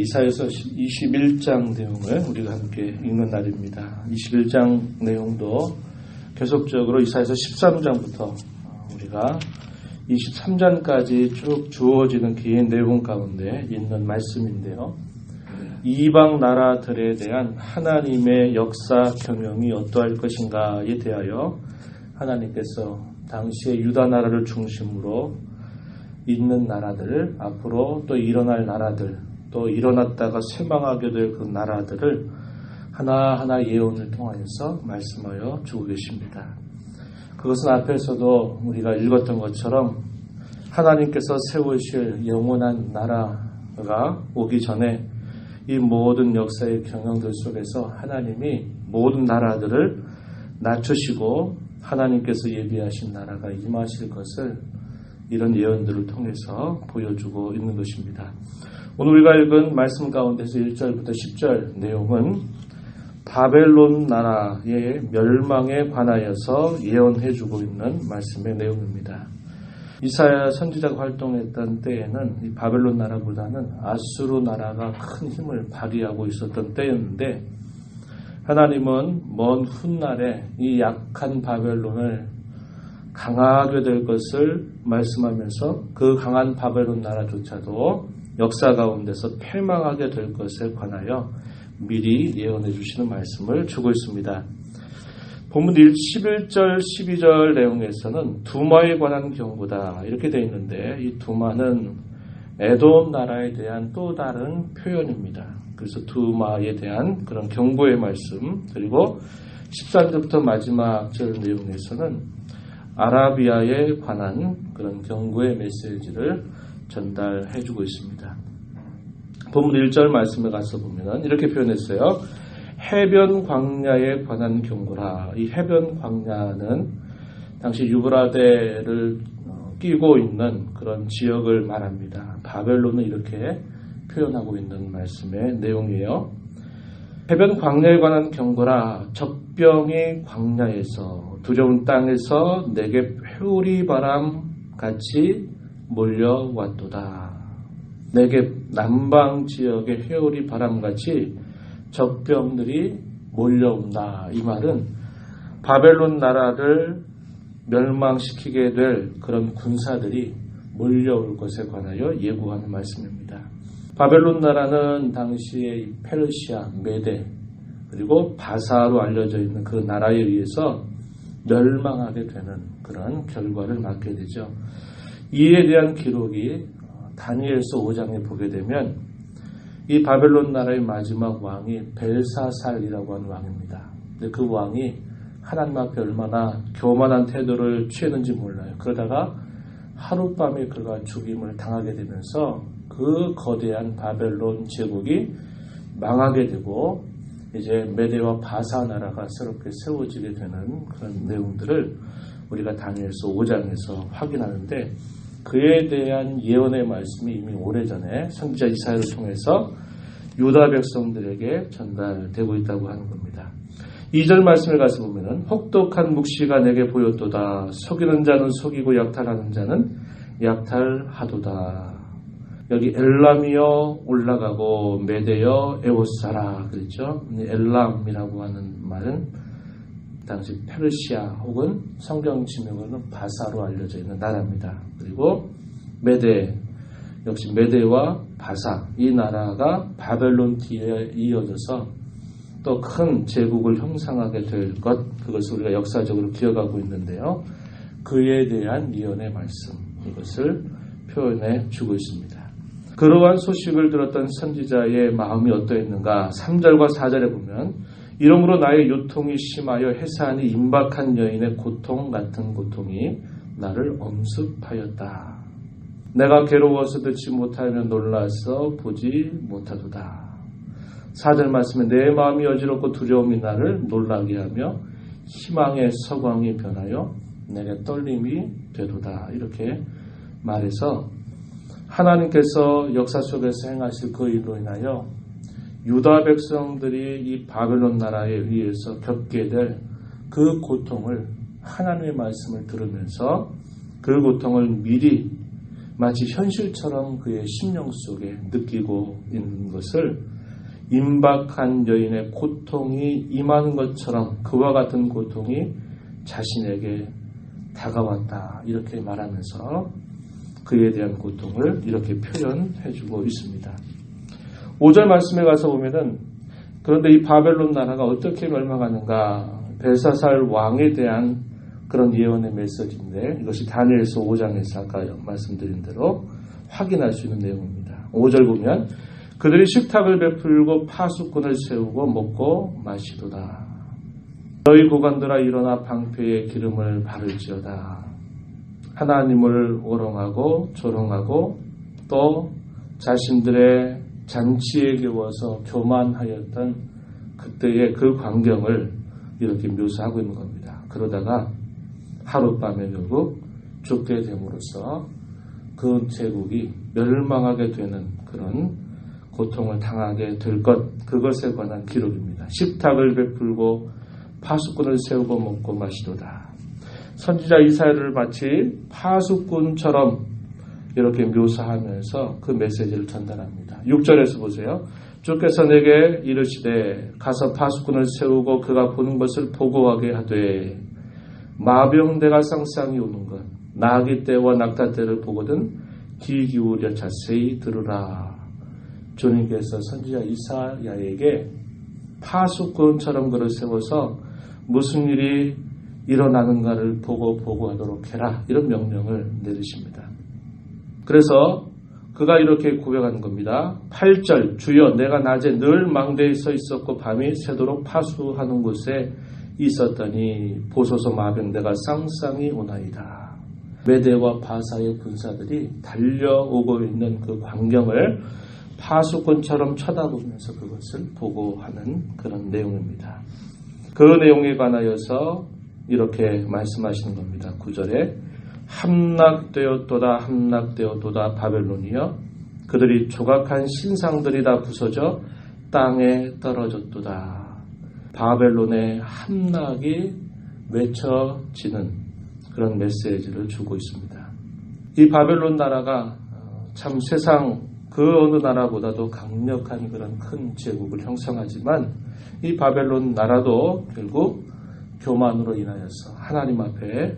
이사야서 21장 내용을 우리가 함께 읽는 날입니다. 21장 내용도 계속적으로 이사야서 13장부터 우리가 23장까지 쭉 주어지는 긴 내용 가운데 있는 말씀인데요. 이방 나라들에 대한 하나님의 역사 경영이 어떠할 것인가에 대하여 하나님께서 당시의 유다 나라를 중심으로 있는 나라들, 앞으로 또 일어날 나라들, 또 일어났다가 쇠망하게 될 그 나라들을 하나하나 예언을 통하여서 말씀하여 주고 계십니다. 그것은 앞에서도 우리가 읽었던 것처럼 하나님께서 세우실 영원한 나라가 오기 전에 이 모든 역사의 경영들 속에서 하나님이 모든 나라들을 낮추시고 하나님께서 예비하신 나라가 임하실 것을 이런 예언들을 통해서 보여주고 있는 것입니다. 오늘 우리가 읽은 말씀 가운데서 1절부터 10절 내용은 바벨론 나라의 멸망에 관하여서 예언해주고 있는 말씀의 내용입니다. 이사야 선지자가 활동했던 때에는 이 바벨론 나라보다는 아수르 나라가 큰 힘을 발휘하고 있었던 때였는데 하나님은 먼 훗날에 이 약한 바벨론을 강하게 될 것을 말씀하면서 그 강한 바벨론 나라조차도 역사 가운데서 패망하게 될 것에 관하여 미리 예언해 주시는 말씀을 주고 있습니다. 본문 11절, 12절 내용에서는 두마에 관한 경고다 이렇게 되어 있는데 이 두마는 에돔 나라에 대한 또 다른 표현입니다. 그래서 두마에 대한 그런 경고의 말씀, 그리고 13절부터 마지막 절 내용에서는 아라비아에 관한 그런 경고의 메시지를 전달해주고 있습니다. 본문 1절 말씀에 가서 보면 이렇게 표현했어요. 해변 광야에 관한 경고라. 이 해변 광야는 당시 유브라데를 끼고 있는 그런 지역을 말합니다. 바벨론은 이렇게 표현하고 있는 말씀의 내용이에요. 해변 광야에 관한 경고라. 적병이 광야에서 두려운 땅에서 내게 회오리 바람 같이 몰려왔도다. 내게 남방 지역의 회오리 바람같이 적병들이 몰려온다. 이 말은 바벨론 나라를 멸망시키게 될 그런 군사들이 몰려올 것에 관하여 예고하는 말씀입니다. 바벨론 나라는 당시의 페르시아, 메데, 그리고 바사로 알려져 있는 그 나라에 의해서 멸망하게 되는 그런 결과를 맞게 되죠. 이에 대한 기록이 다니엘서 5장에 보게 되면 이 바벨론 나라의 마지막 왕이 벨사살이라고 하는 왕입니다. 근데 그 왕이 하나님 앞에 얼마나 교만한 태도를 취했는지 몰라요. 그러다가 하룻밤에 그가 죽임을 당하게 되면서 그 거대한 바벨론 제국이 망하게 되고 이제 메대와 바사 나라가 새롭게 세워지게 되는 그런 내용들을 우리가 다니엘서 5장에서 확인하는데 그에 대한 예언의 말씀이 이미 오래전에 선지자 이사야를 통해서 유다 백성들에게 전달되고 있다고 하는 겁니다. 2절 말씀을 가서 보면은 혹독한 묵시가 내게 보였도다. 속이는 자는 속이고 약탈하는 자는 약탈하도다. 여기 엘람이여 올라가고 메대여 에봇사라 그랬죠. 엘람이라고 하는 말은 당시 페르시아 혹은 성경 지명으로는 바사로 알려져 있는 나라입니다. 그리고 메대, 역시 메대와 바사, 이 나라가 바벨론 뒤에 이어져서 또 큰 제국을 형성하게 될 것, 그것을 우리가 역사적으로 기억하고 있는데요. 그에 대한 예언의 말씀, 이것을 표현해 주고 있습니다. 그러한 소식을 들었던 선지자의 마음이 어떠했는가? 3절과 4절에 보면 이러므로 나의 요통이 심하여 해산이 임박한 여인의 고통 같은 고통이 나를 엄습하였다. 내가 괴로워서 듣지 못하면 놀라서 보지 못하도다. 4절 말씀에 내 마음이 어지럽고 두려움이 나를 놀라게 하며 희망의 서광이 변하여 내게 떨림이 되도다. 이렇게 말해서 하나님께서 역사 속에서 행하실 그 일로 인하여 유다 백성들이 이 바벨론 나라에 의해서 겪게 될 그 고통을 하나님의 말씀을 들으면서 그 고통을 미리 마치 현실처럼 그의 심령 속에 느끼고 있는 것을 임박한 여인의 고통이 임하는 것처럼 그와 같은 고통이 자신에게 다가왔다 이렇게 말하면서 그에 대한 고통을 이렇게 표현해주고 있습니다. 5절 말씀에 가서 보면은 그런데 이 바벨론 나라가 어떻게 멸망하는가 벨사살 왕에 대한 그런 예언의 메시지인데 이것이 다니엘서 5장에서 아까 말씀드린 대로 확인할 수 있는 내용입니다. 5절 보면 그들이 식탁을 베풀고 파수꾼을 세우고 먹고 마시도다. 너희 고관들아 일어나 방패에 기름을 바를지어다. 하나님을 오롱하고 조롱하고 또 자신들의 잔치에 겨워서 교만하였던 그때의 그 광경을 이렇게 묘사하고 있는 겁니다. 그러다가 하룻밤에 결국 죽게 됨으로써 그 제국이 멸망하게 되는 그런 고통을 당하게 될 것, 그것에 관한 기록입니다. 식탁을 베풀고 파수꾼을 세우고 먹고 마시도다. 선지자 이사야를 마치 파수꾼처럼 이렇게 묘사하면서 그 메시지를 전달합니다. 6절에서 보세요. 주께서 내게 이르시되 가서 파수꾼을 세우고 그가 보는 것을 보고하게 하되 마병대가 쌍쌍이 오는 것 나귀 떼와 낙타 떼를 보거든 귀 기울여 자세히 들으라. 주님께서 선지자 이사야에게 파수꾼처럼 그를 세워서 무슨 일이 일어나는가를 보고하도록 해라 이런 명령을 내리십니다. 그래서 그가 이렇게 고백하는 겁니다. 8절 주여 내가 낮에 늘 망대에 서 있었고 밤이 새도록 파수하는 곳에 있었더니 보소서 마병대가 쌍쌍이 오나이다. 메대와 바사의 군사들이 달려오고 있는 그 광경을 파수꾼처럼 쳐다보면서 그것을 보고하는 그런 내용입니다. 그 내용에 관하여서 이렇게 말씀하시는 겁니다. 9절에 함락되었도다 함락되었도다 바벨론이여 그들이 조각한 신상들이 다 부서져 땅에 떨어졌도다. 바벨론의 함락이 외쳐지는 그런 메시지를 주고 있습니다. 이 바벨론 나라가 참 세상 그 어느 나라보다도 강력한 그런 큰 제국을 형성하지만 이 바벨론 나라도 결국 교만으로 인하여서 하나님 앞에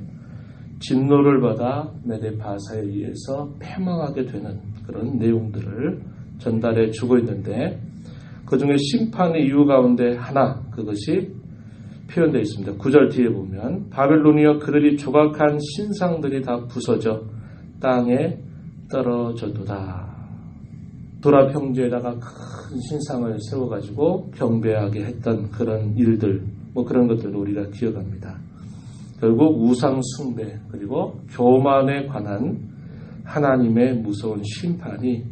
진노를 받아 메데바사에 의해서 패망하게 되는 그런 내용들을 전달해 주고 있는데 그 중에 심판의 이유 가운데 하나 그것이 표현되어 있습니다. 9절 뒤에 보면 바벨론이여 그들이 조각한 신상들이 다 부서져 땅에 떨어졌도다. 도라 평지에다가 큰 신상을 세워가지고 경배하게 했던 그런 일들 그런 것들도 우리가 기억합니다. 결국 우상 숭배 그리고 교만에 관한 하나님의 무서운 심판이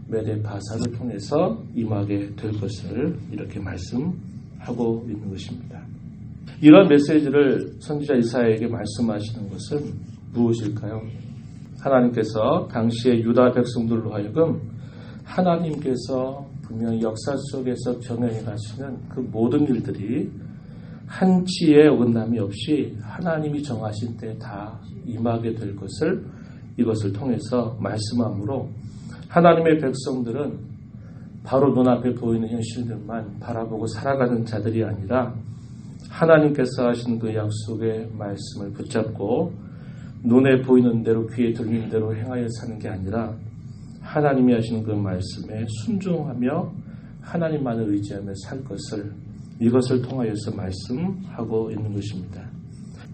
메데바사를 통해서 임하게 될 것을 이렇게 말씀하고 있는 것입니다. 이런 메시지를 선지자 이사야에게 말씀하시는 것은 무엇일까요? 하나님께서 당시의 유다 백성들로 하여금 하나님께서 분명히 역사 속에서 경영해 가시는 그 모든 일들이 한치의 어긋남이 없이 하나님이 정하신 때 다 임하게 될 것을 이것을 통해서 말씀함으로 하나님의 백성들은 바로 눈앞에 보이는 현실들만 바라보고 살아가는 자들이 아니라 하나님께서 하신 그 약속의 말씀을 붙잡고 눈에 보이는 대로 귀에 들리는 대로 행하여 사는 게 아니라 하나님이 하신 그 말씀에 순종하며 하나님만을 의지하며 살 것을 이것을 통하여서 말씀하고 있는 것입니다.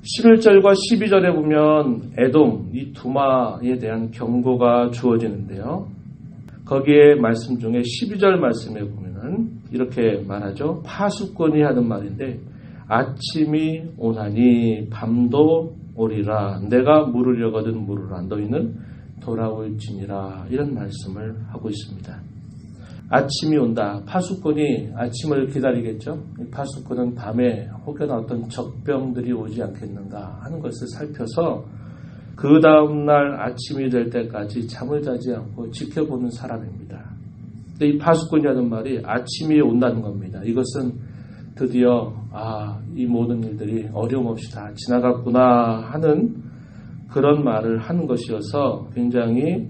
11절과 12절에 보면 에돔, 이 두마에 대한 경고가 주어지는데요. 거기에 말씀 중에 12절 말씀에 보면은 이렇게 말하죠. 파수꾼이 하는 말인데 아침이 오나니 밤도 오리라. 내가 물으려거든 물으라. 너희는 돌아올지니라. 이런 말씀을 하고 있습니다. 아침이 온다. 파수꾼이 아침을 기다리겠죠. 파수꾼은 밤에 혹여나 어떤 적병들이 오지 않겠는가 하는 것을 살펴서 그 다음날 아침이 될 때까지 잠을 자지 않고 지켜보는 사람입니다. 근데 이 파수꾼이 하는 말이 아침이 온다는 겁니다. 이것은 드디어 이 모든 일들이 어려움 없이 다 지나갔구나 하는 그런 말을 하는 것이어서 굉장히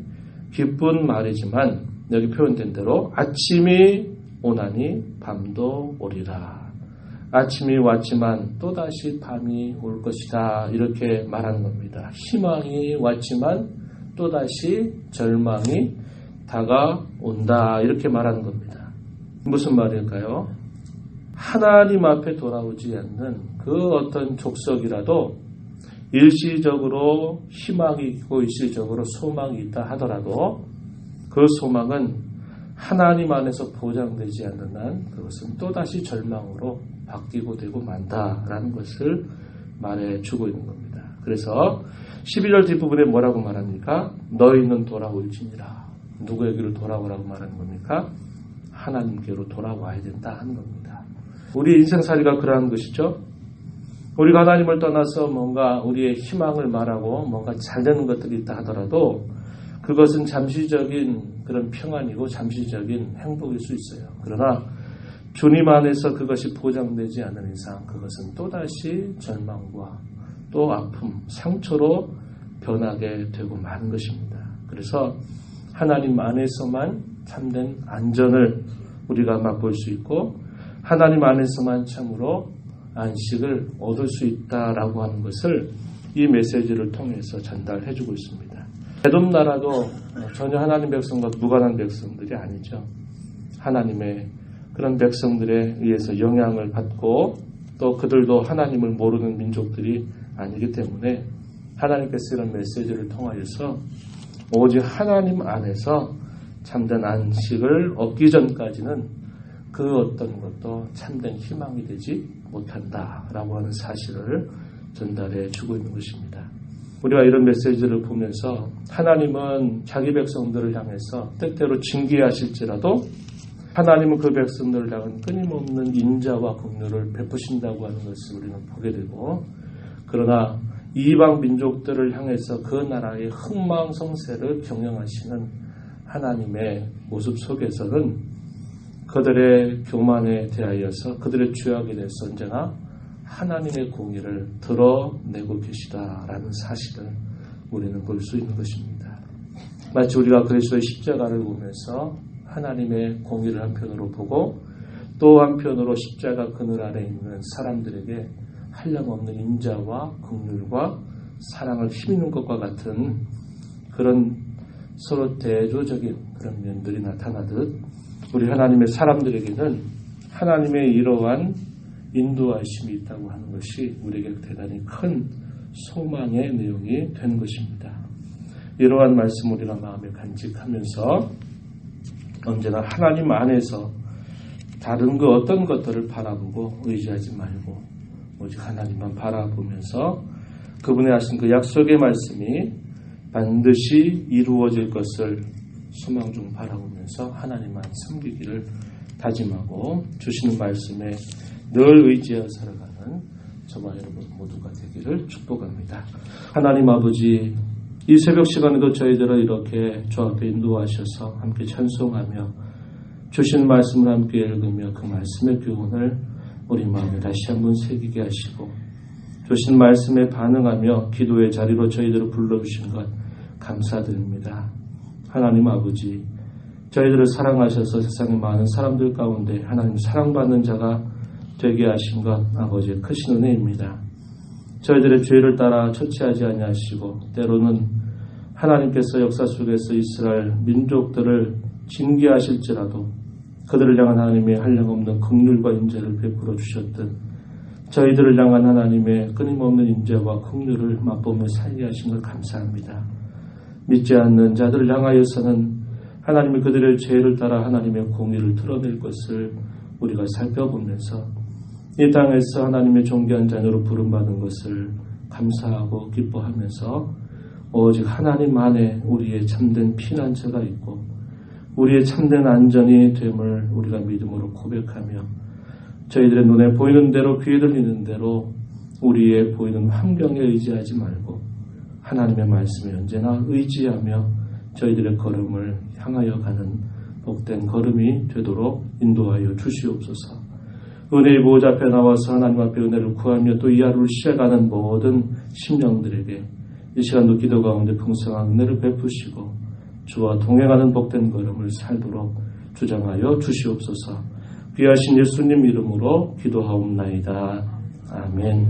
기쁜 말이지만 여기 표현된 대로 아침이 오나니 밤도 오리라. 아침이 왔지만 또다시 밤이 올 것이다. 이렇게 말하는 겁니다. 희망이 왔지만 또다시 절망이 다가온다. 이렇게 말하는 겁니다. 무슨 말일까요? 하나님 앞에 돌아오지 않는 그 어떤 족속이라도 일시적으로 희망이 있고 일시적으로 소망이 있다 하더라도 그 소망은 하나님 안에서 보장되지 않는 한 그것은 또다시 절망으로 바뀌고 되고 만다라는 것을 말해주고 있는 겁니다. 그래서 12절 뒷부분에 뭐라고 말합니까? 너희는 돌아올지니라. 누구에게로 돌아오라고 말하는 겁니까? 하나님께로 돌아와야 된다 하는 겁니다. 우리 인생살이가 그러한 것이죠. 우리가 하나님을 떠나서 뭔가 우리의 희망을 말하고 뭔가 잘 되는 것들이 있다 하더라도 그것은 잠시적인 그런 평안이고 잠시적인 행복일 수 있어요. 그러나 주님 안에서 그것이 보장되지 않는 이상 그것은 또다시 절망과 또 아픔, 상처로 변하게 되고 마는 것입니다. 그래서 하나님 안에서만 참된 안전을 우리가 맛볼 수 있고 하나님 안에서만 참으로 안식을 얻을 수 있다라고 하는 것을 이 메시지를 통해서 전달해 주고 있습니다. 에돔 나라도 전혀 하나님 백성과 무관한 백성들이 아니죠. 하나님의 그런 백성들에 의해서 영향을 받고 또 그들도 하나님을 모르는 민족들이 아니기 때문에 하나님께서 이런 메시지를 통하여서 오직 하나님 안에서 참된 안식을 얻기 전까지는 그 어떤 것도 참된 희망이 되지 못한다라고 하는 사실을 전달해 주고 있는 것입니다. 우리가 이런 메시지를 보면서 하나님은 자기 백성들을 향해서 때때로 징계하실지라도 하나님은 그 백성들을 향한 끊임없는 인자와 긍휼을 베푸신다고 하는 것을 우리는 보게 되고 그러나 이방 민족들을 향해서 그 나라의 흥망성쇠를 경영하시는 하나님의 모습 속에서는 그들의 교만에 대하여서 그들의 죄악에 대해서 언제나 하나님의 공의를 드러내고 계시다라는 사실을 우리는 볼 수 있는 것입니다. 마치 우리가 그리스도의 십자가를 보면서 하나님의 공의를 한편으로 보고 또 한편으로 십자가 그늘 아래 있는 사람들에게 한량없는 인자와 긍휼과 사랑을 힘입는 것과 같은 그런 서로 대조적인 그런 면들이 나타나듯 우리 하나님의 사람들에게는 하나님의 이러한 인도하심이 있다고 하는 것이 우리에게 대단히 큰 소망의 내용이 되는 것입니다. 이러한 말씀 우리가 마음에 간직하면서 언제나 하나님 안에서 다른 그 어떤 것들을 바라보고 의지하지 말고 오직 하나님만 바라보면서 그분의 하신 그 약속의 말씀이 반드시 이루어질 것을 소망 중 바라보면서 하나님만 섬기기를 다짐하고 주시는 말씀에 늘 의지하여 살아가는 저와 여러분 모두가 되기를 축복합니다. 하나님 아버지, 이 새벽 시간에도 저희들을 이렇게 주 앞에 인도하셔서 함께 찬송하며 주신 말씀을 함께 읽으며 그 말씀의 교훈을 우리 마음에 다시 한번 새기게 하시고 주신 말씀에 반응하며 기도의 자리로 저희들을 불러주신 것 감사드립니다. 하나님 아버지, 저희들을 사랑하셔서 세상의 많은 사람들 가운데 하나님 사랑받는 자가 되게 하신 것 아버지의 크신 은혜입니다. 저희들의 죄를 따라 처치하지 아니하시고 때로는 하나님께서 역사 속에서 이스라엘 민족들을 징계하실지라도 그들을 향한 하나님의 한량없는 긍휼과 인자를 베풀어 주셨듯 저희들을 향한 하나님의 끊임없는 인자와 긍휼을 맛보며 살게 하신 걸 감사합니다. 믿지 않는 자들을 향하여서는 하나님이 그들의 죄를 따라 하나님의 공의를 드러낼 것을 우리가 살펴보면서 이 땅에서 하나님의 존귀한 자녀로 부름받은 것을 감사하고 기뻐하면서 오직 하나님 안에 우리의 참된 피난처가 있고 우리의 참된 안전이 됨을 우리가 믿음으로 고백하며 저희들의 눈에 보이는 대로 귀에 들리는 대로 우리의 보이는 환경에 의지하지 말고 하나님의 말씀에 언제나 의지하며 저희들의 걸음을 향하여 가는 복된 걸음이 되도록 인도하여 주시옵소서. 은혜의 보호자 앞에 나와서 하나님 앞에 은혜를 구하며 또 이 하루를 시작하는 모든 심령들에게 이 시간도 기도 가운데 풍성한 은혜를 베푸시고 주와 동행하는 복된 걸음을 살도록 주장하여 주시옵소서. 귀하신 예수님 이름으로 기도하옵나이다. 아멘.